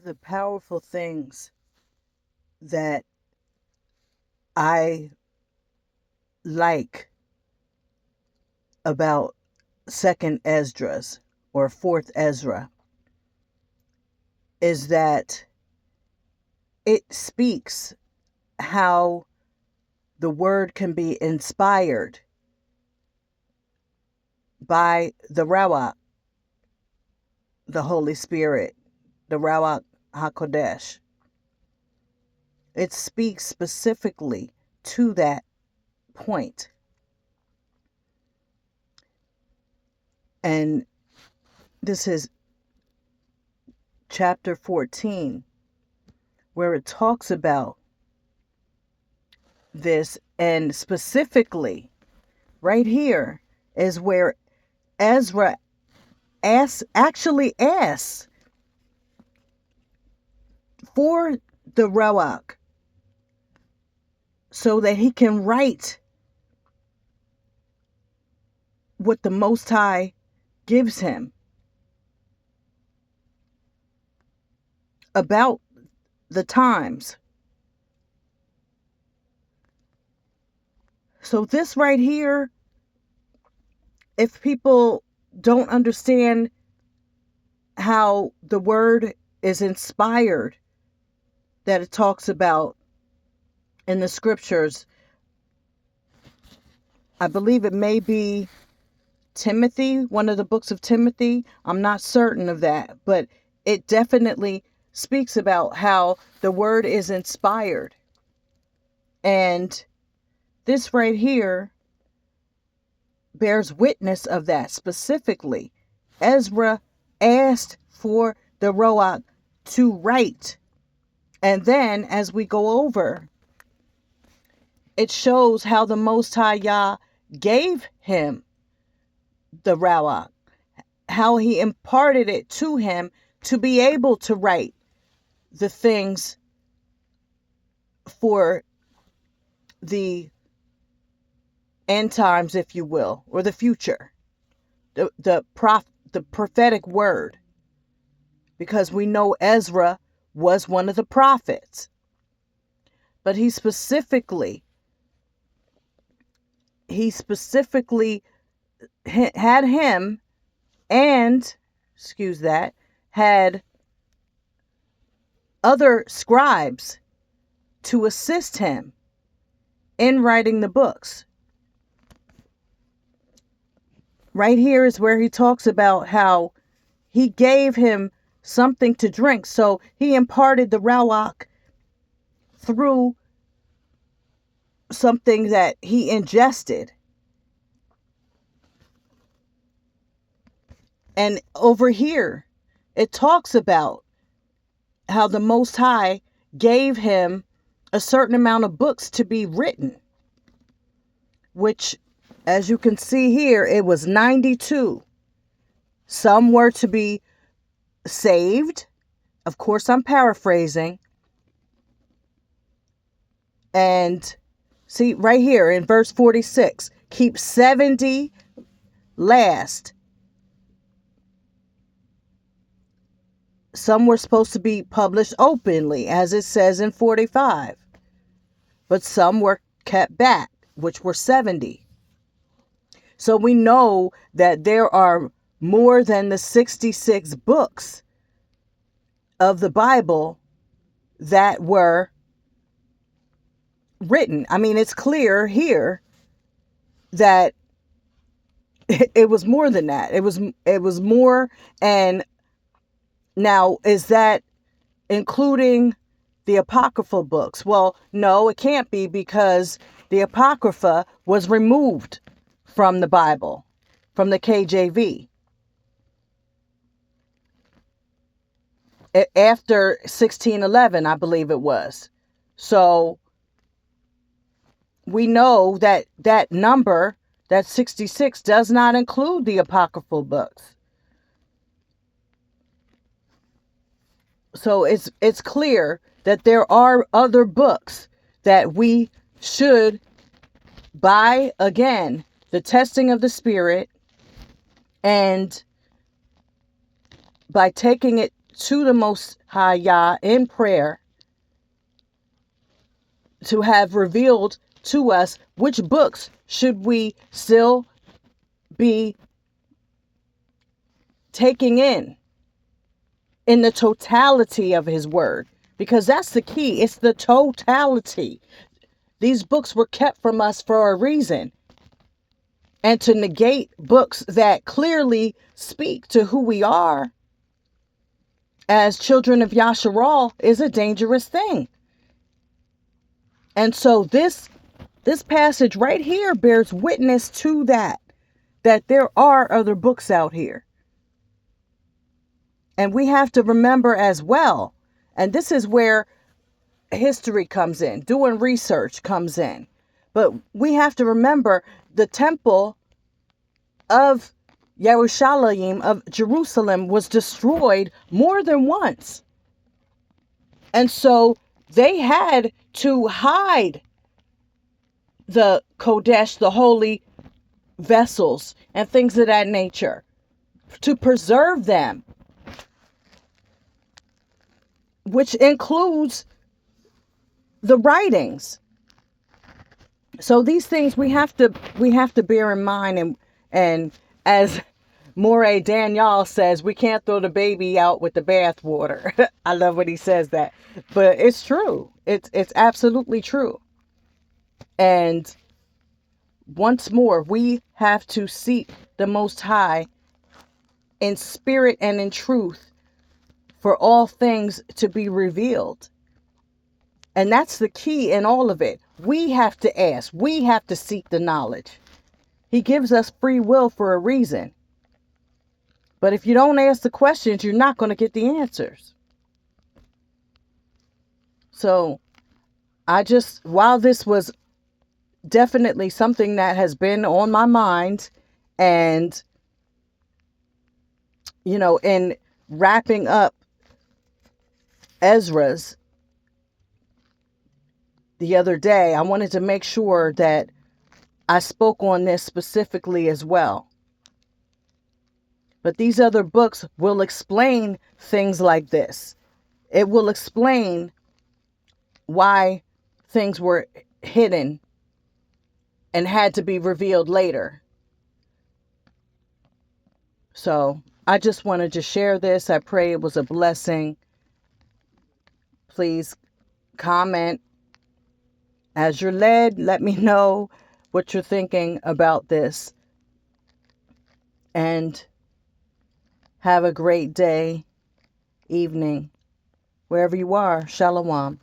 the powerful things that I like about second Esdras or fourth Ezra is that it speaks how the word can be inspired by the Rawak, the Holy Spirit, the Rawak HaKodesh. It speaks specifically to that point. And this is chapter 14, where it talks about this, and specifically right here is where Ezra actually asks for the Rawak so that he can write what the Most High gives him about the times. So this right here, if people don't understand how the word is inspired, that it talks about in the scriptures, I believe it may be Timothy, one of the books of Timothy. I'm not certain of that, but it definitely speaks about how the word is inspired. And this right here bears witness of that specifically. Ezra asked for the Ruach to write. And then as we go over, it shows how the Most High Yah gave him the Ruach, how he imparted it to him to be able to write the things for the end times, if you will, or the future, the prophetic word, because we know Ezra was one of the prophets, but he specifically had him and, had other scribes to assist him in writing the books. Right here is where he talks about how he gave him something to drink. So he imparted the Rawak through something that he ingested. And over here, it talks about how the Most High gave him a certain amount of books to be written, which, as you can see here, it was 92. Some were to be saved. Of course, I'm paraphrasing. And see right here in verse 46, keep 70 last. Some were supposed to be published openly, as it says in 45. But some were kept back, which were 70. So we know that there are more than the 66 books of the Bible that were written. I mean, it's clear here that it was more than that. It was more. And now, is that including the apocryphal books? Well, no, it can't be, because the Apocrypha was removed from the Bible, from the KJV, after 1611, I believe it was. So we know that that number, that 66, does not include the apocryphal books. So it's clear that there are other books that we should, by, again, the testing of the Spirit, and by taking it to the Most High Yah in prayer to have revealed to us which books should we still be taking in the totality of his word, because that's the key. It's the totality. These books were kept from us for a reason, and to negate books that clearly speak to who we are as children of Yasharal is a dangerous thing. And so this passage right here bears witness to that there are other books out here. And we have to remember as well, and this is where history comes in, doing research comes in. But we have to remember the temple of Yerushalayim, of Jerusalem, was destroyed more than once. And so they had to hide the Kodesh, the holy vessels, and things of that nature to preserve them, which includes the writings. So these things we have to bear in mind, and as Moray Daniel says, we can't throw the baby out with the bathwater. I love when he says that, but it's true. It's absolutely true. And once more, we have to seek the Most High in spirit and in truth for all things to be revealed. And that's the key in all of it. We have to ask. We have to seek the knowledge. He gives us free will for a reason. But if you don't ask the questions, you're not going to get the answers. So while this was definitely something that has been on my mind, and, in wrapping up Esdras the other day, I wanted to make sure that I spoke on this specifically as well. But these other books will explain things like this. It will explain why things were hidden and had to be revealed later. So I just wanted to share this. I pray it was a blessing. Please comment as you're led. Let me know what you're thinking about this. And have a great day, evening, wherever you are. Shalom.